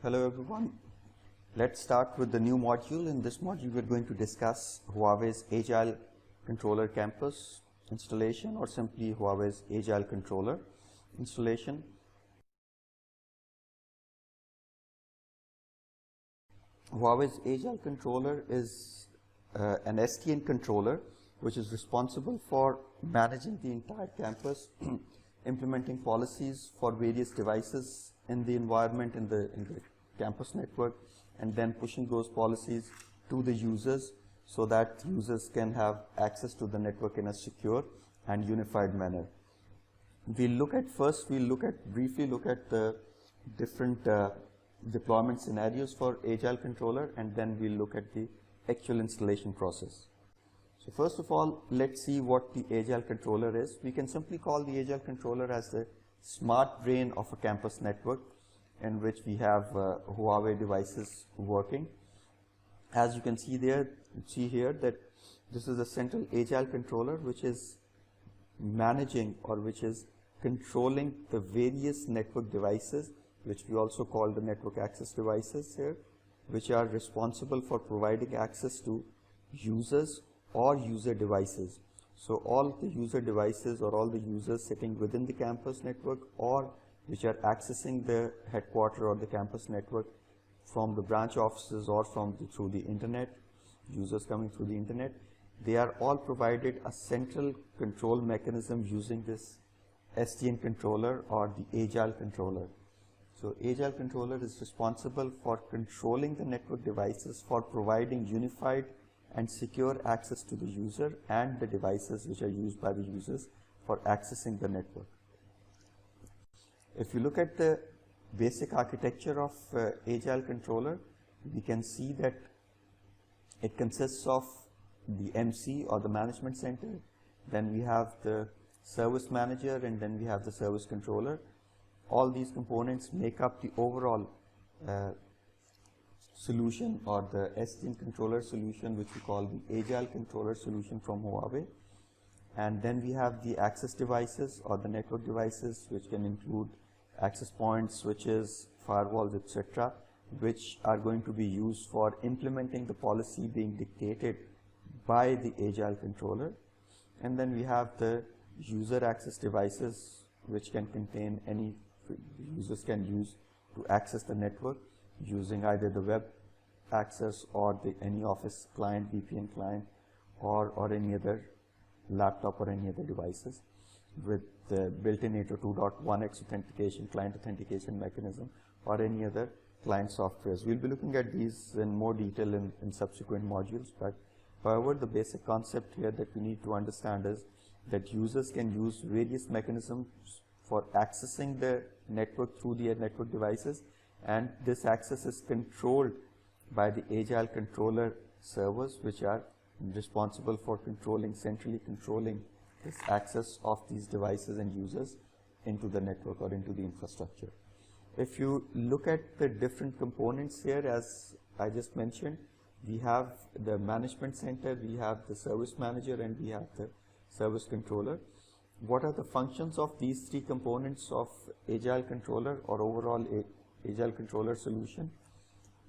Hello everyone. Let's start with the new module. In this module we are going to discuss Huawei's Agile Controller Campus installation, or simply Huawei's Agile Controller installation. Huawei's Agile Controller is an SDN controller which is responsible for managing the entire campus, implementing policies for various devices in the environment, in the campus network, and then pushing those policies to the users so that users can have access to the network in a secure and unified manner. Briefly look at the different deployment scenarios for Agile Controller, and then we'll look at the actual installation process. So first of all, let's see what the Agile Controller is. We can simply call the Agile Controller as the smart brain of a campus network in which we have Huawei devices working. As you can see here that this is a central Agile Controller which is managing, or which is controlling, the various network devices, which we also call the network access devices here, which are responsible for providing access to users or user devices. So all the user devices, or all the users sitting within the campus network, or which are accessing the headquarter or the campus network from the branch offices or through the internet, users coming through the internet, they are all provided a central control mechanism using this SDN controller or the Agile Controller. So Agile Controller is responsible for controlling the network devices, for providing unified and secure access to the user and the devices which are used by the users for accessing the network. If you look at the basic architecture of Agile Controller, we can see that it consists of the MC, or the management center, then we have the service manager, and then we have the service controller. All these components make up the overall solution, or the SDN controller solution, which we call the Agile Controller solution from Huawei. And then we have the access devices, or the network devices, which can include access points, switches, firewalls, etc., which are going to be used for implementing the policy being dictated by the Agile Controller. And then we have the user access devices, which can contain any users can use to access the network using either the web access or any Office client, VPN client, or any other laptop or any other devices with the built-in 802.1x authentication, client authentication mechanism, or any other client softwares. We'll be looking at these in more detail in subsequent modules, but however, the basic concept here that we need to understand is that users can use various mechanisms for accessing the network through the network devices, and this access is controlled by the Agile Controller servers, which are responsible for centrally controlling this access of these devices and users into the network or into the infrastructure. If you look at the different components here, as I just mentioned, we have the management center, we have the service manager, and we have the service controller. What are the functions of these three components of Agile Controller, or overall Agile Controller solution?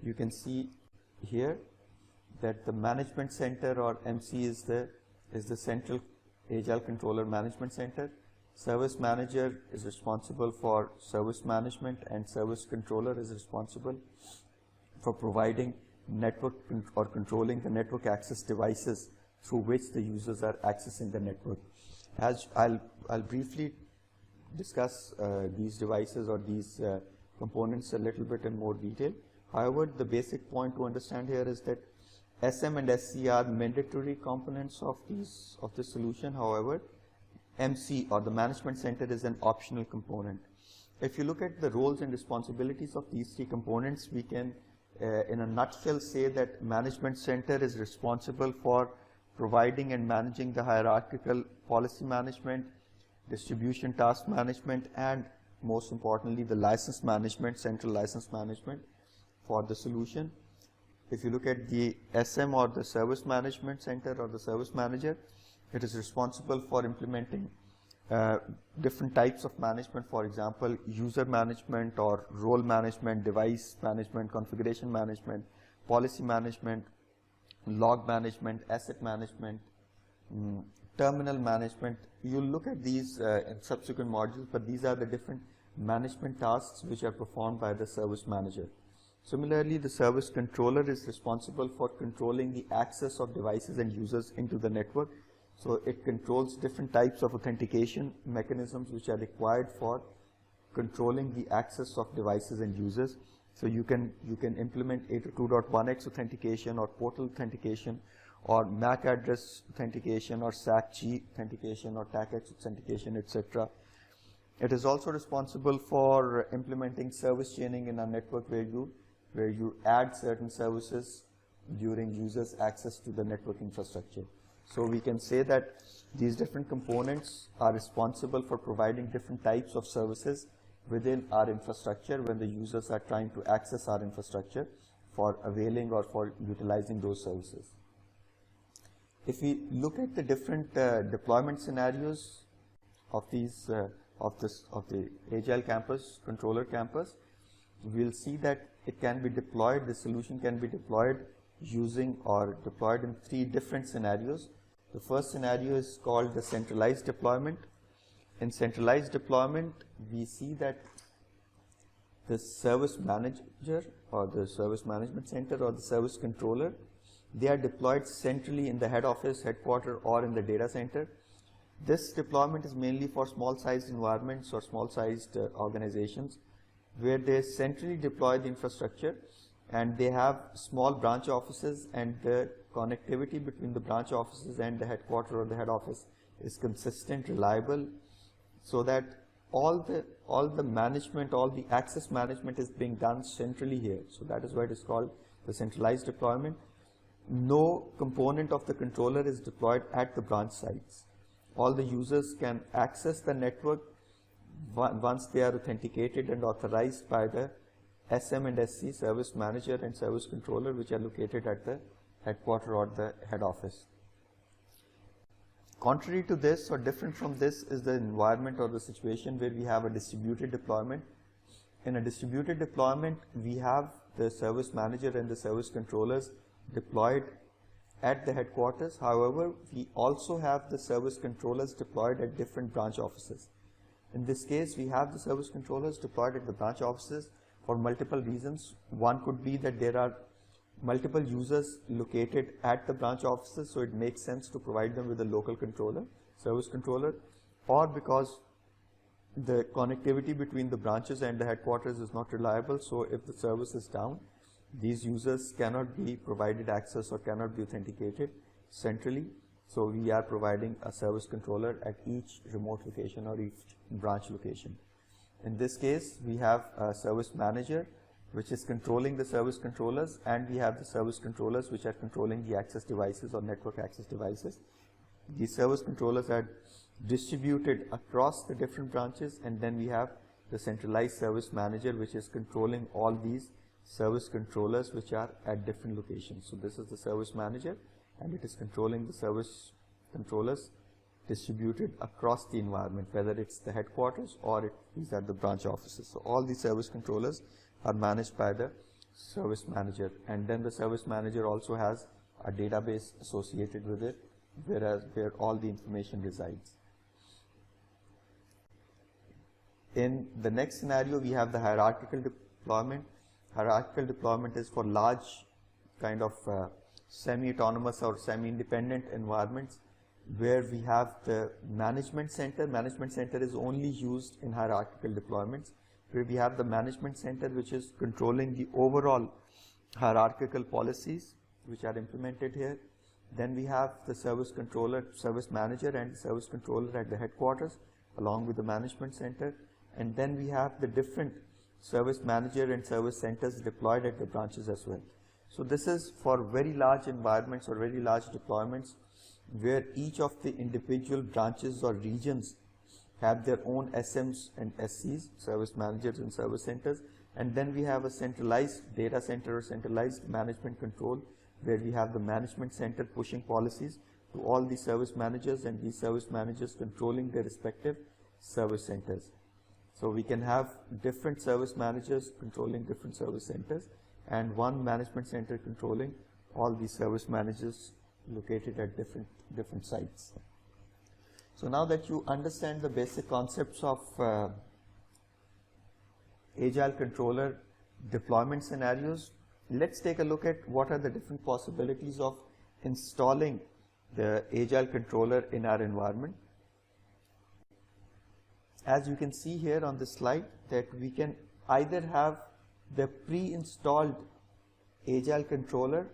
You can see here that the management center, or MC, is the central Agile Controller management center. Service manager is responsible for service management, and service controller is responsible for providing network or controlling the network access devices through which the users are accessing the network. As I'll briefly discuss these devices or these components a little bit in more detail. However, the basic point to understand here is that SM and SC are mandatory components of this solution. However, MC, or the management center, is an optional component. If you look at the roles and responsibilities of these three components, we can in a nutshell say that management center is responsible for providing and managing the hierarchical policy management, distribution task management, and most importantly the license management, central license management for the solution. If you look at the SM, or the service management center, or the service manager, it is responsible for implementing different types of management, for example, user management or role management, device management, configuration management, policy management, log management, asset management, terminal management. You'll look at these in subsequent modules, but these are the different management tasks which are performed by the service manager. Similarly, the service controller is responsible for controlling the access of devices and users into the network. So it controls different types of authentication mechanisms which are required for controlling the access of devices and users. So you can implement 802.1x authentication or portal authentication or MAC address authentication or SACG authentication or TACX authentication, etc. It is also responsible for implementing service chaining in a network where you add certain services during users' access to the network infrastructure. So we can say that these different components are responsible for providing different types of services within our infrastructure when the users are trying to access our infrastructure for availing or for utilizing those services. If we look at the different deployment scenarios of these of the Agile Campus, Controller Campus, we'll see that it can be deployed, the solution can be deployed using or deployed in 3 different scenarios. The first scenario is called the centralized deployment. In centralized deployment, we see that the service manager or the service management center or the service controller, they are deployed centrally in the head office, headquarter, or in the data center. This deployment is mainly for small-sized environments or small-sized organizations where they centrally deploy the infrastructure and they have small branch offices, and the connectivity between the branch offices and the headquarter or the head office is consistent, reliable, so that all the management, all the access management is being done centrally here. So that is why it is called the centralized deployment. No component of the controller is deployed at the branch sites. All the users can access the network once they are authenticated and authorized by the SM and SC, service manager and service controller, which are located at the headquarter or the head office. Contrary to this, or different from this, is the environment or the situation where we have a distributed deployment. In a distributed deployment, we have the service manager and the service controllers deployed at the headquarters. However, we also have the service controllers deployed at different branch offices. In this case, we have the service controllers deployed at the branch offices for multiple reasons. One could be that there are multiple users located at the branch offices, so it makes sense to provide them with a local controller, service controller, or because the connectivity between the branches and the headquarters is not reliable, so if the service is down, these users cannot be provided access or cannot be authenticated centrally. So we are providing a service controller at each remote location or each branch location. In this case, we have a service manager which is controlling the service controllers, and we have the service controllers which are controlling the access devices or network access devices. These service controllers are distributed across the different branches, and then we have the centralized service manager which is controlling all these service controllers which are at different locations. So this is the service manager, and it is controlling the service controllers distributed across the environment, whether it's the headquarters or these are the branch offices. So all these service controllers are managed by the service manager, and then the service manager also has a database associated with it, where all the information resides. In the next scenario, we have the hierarchical deployment. Hierarchical deployment is for large kind of semi-autonomous or semi-independent environments where we have the management center. Management center is only used in hierarchical deployments, where we have the management center which is controlling the overall hierarchical policies which are implemented here. Then we have the service controller, service manager and service controller at the headquarters along with the management center. And then we have the different service manager and service centers deployed at the branches as well. So this is for very large environments or very large deployments where each of the individual branches or regions have their own SMs and SCs, service managers and service centers, and then we have a centralized data center or centralized management control where we have the management center pushing policies to all the service managers, and these service managers controlling their respective service centers. So we can have different service managers controlling different service centers, and one management center controlling all the service managers located at different sites. So now that you understand the basic concepts of Agile controller deployment scenarios, let's take a look at what are the different possibilities of installing the Agile controller in our environment. As you can see here on this slide, that we can either have the pre-installed Agile controller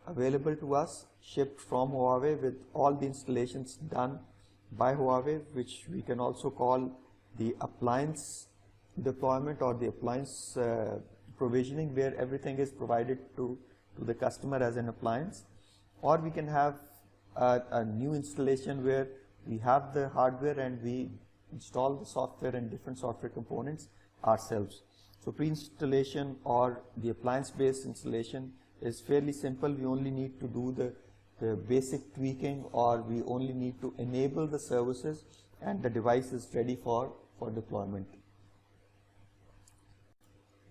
available to us, shipped from Huawei with all the installations done by Huawei, which we can also call the appliance deployment or the appliance provisioning, where everything is provided to the customer as an appliance. Or we can have a new installation where we have the hardware and we install the software and different software components ourselves. So pre-installation or the appliance-based installation is fairly simple. We only need to do the basic tweaking, or we only need to enable the services, and the device is ready for deployment.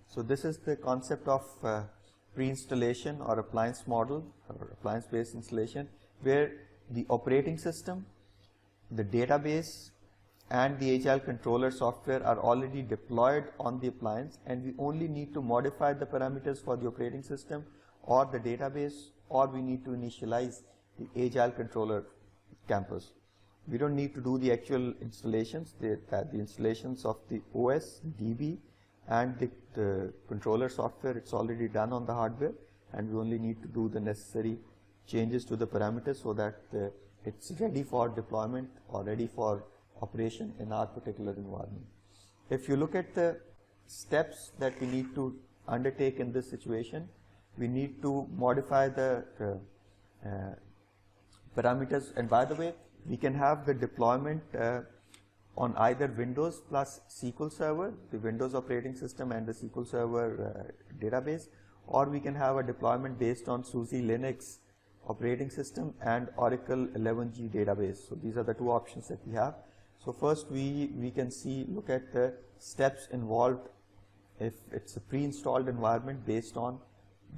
So this is the concept of pre-installation or appliance model or appliance-based installation, where the operating system, the database, and the Agile controller software are already deployed on the appliance, and we only need to modify the parameters for the operating system or the database, or we need to initialize the Agile controller campus. We don't need to do the actual installations. The installations of the OS, DB, and the controller software, it's already done on the hardware, and we only need to do the necessary changes to the parameters so that it's ready for deployment or ready for operation in our particular environment. If you look at the steps that we need to undertake in this situation, we need to modify the parameters, and by the way, we can have the deployment on either Windows plus SQL Server, the Windows operating system and the SQL Server database, or we can have a deployment based on SUSE Linux operating system and Oracle 11g database. So these are the two options that we have. So first we can look at the steps involved if it's a pre-installed environment based on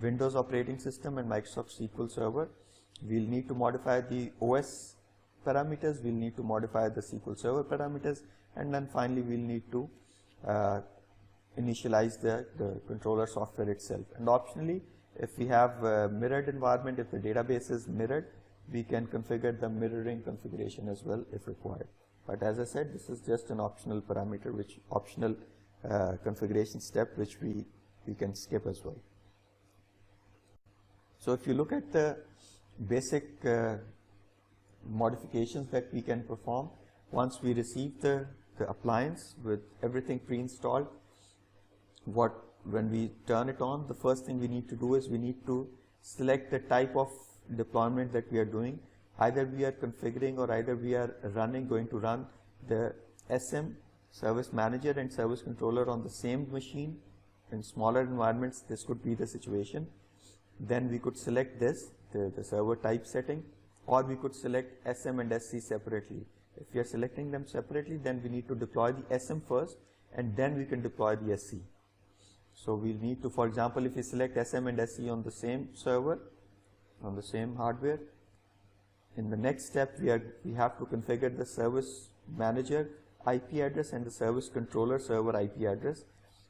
Windows operating system and Microsoft SQL Server. We'll need to modify the OS parameters, we'll need to modify the SQL Server parameters, and then finally we'll need to initialize the controller software itself. And optionally, if we have a mirrored environment, if the database is mirrored, we can configure the mirroring configuration as well if required. But as I said, this is just an optional parameter, which optional configuration step, which we can skip as well. So if you look at the basic modifications that we can perform once we receive the appliance with everything pre-installed, when we turn it on, the first thing we need to do is we need to select the type of deployment that we are doing. Either we are configuring or either we are going to run the SM, service manager, and service controller on the same machine. In smaller environments, this could be the situation. Then we could select this, the server type setting, or we could select SM and SC separately. If we are selecting them separately, then we need to deploy the SM first, and then we can deploy the SC. So we'll need to, for example, if we select SM and SC on the same server, on the same hardware, in the next step we have to configure the service manager IP address and the service controller server IP address.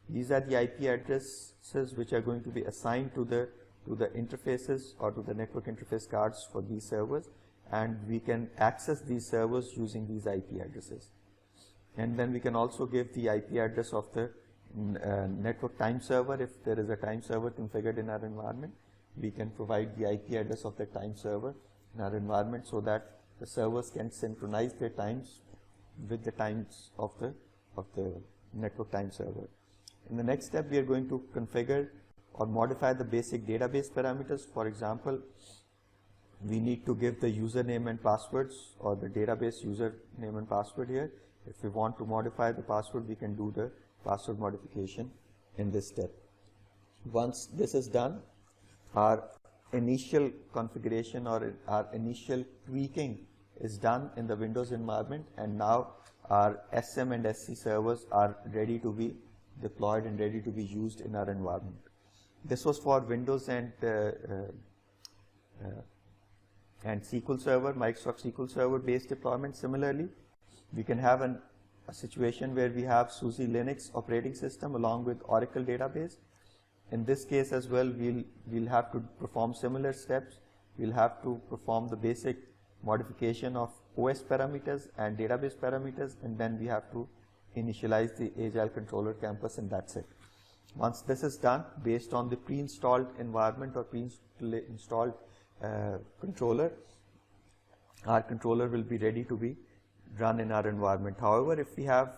These are the IP addresses which are going to be assigned to the interfaces or to the network interface cards for these servers, and we can access these servers using these IP addresses. And then we can also give the IP address of the network time server. If there is a time server configured in our environment, we can provide the IP address of the time server in our environment so that the servers can synchronize their times with the times of the network time server. In the next step, we are going to configure or modify the basic database parameters. For example, we need to give the username and passwords, or the database username and password here. If we want to modify the password, we can do the password modification in this step. Once this is done, our initial configuration or our initial tweaking is done in the Windows environment, and now our SM and SC servers are ready to be deployed and ready to be used in our environment. This was for Windows and SQL Server, Microsoft SQL Server based deployment. Similarly, we can have a situation where we have SUSE Linux operating system along with Oracle database. In this case as well, we'll have to perform similar steps. We'll have to perform the basic modification of OS parameters and database parameters, and then we have to initialize the Agile Controller Campus, and that's it. Once this is done, based on the pre-installed environment or pre-installed controller, our controller will be ready to be run in our environment. However, if we have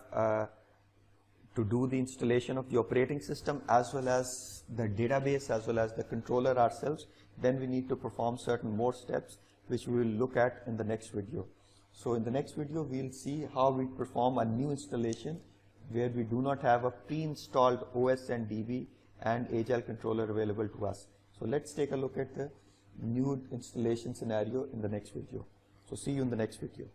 to do the installation of the operating system as well as the database as well as the controller ourselves, then we need to perform certain more steps, which we will look at in the next video. So in the next video, we'll see how we perform a new installation where we do not have a pre-installed OS and DB and Agile controller available to us. So let's take a look at the new installation scenario in the next video. So see you in the next video.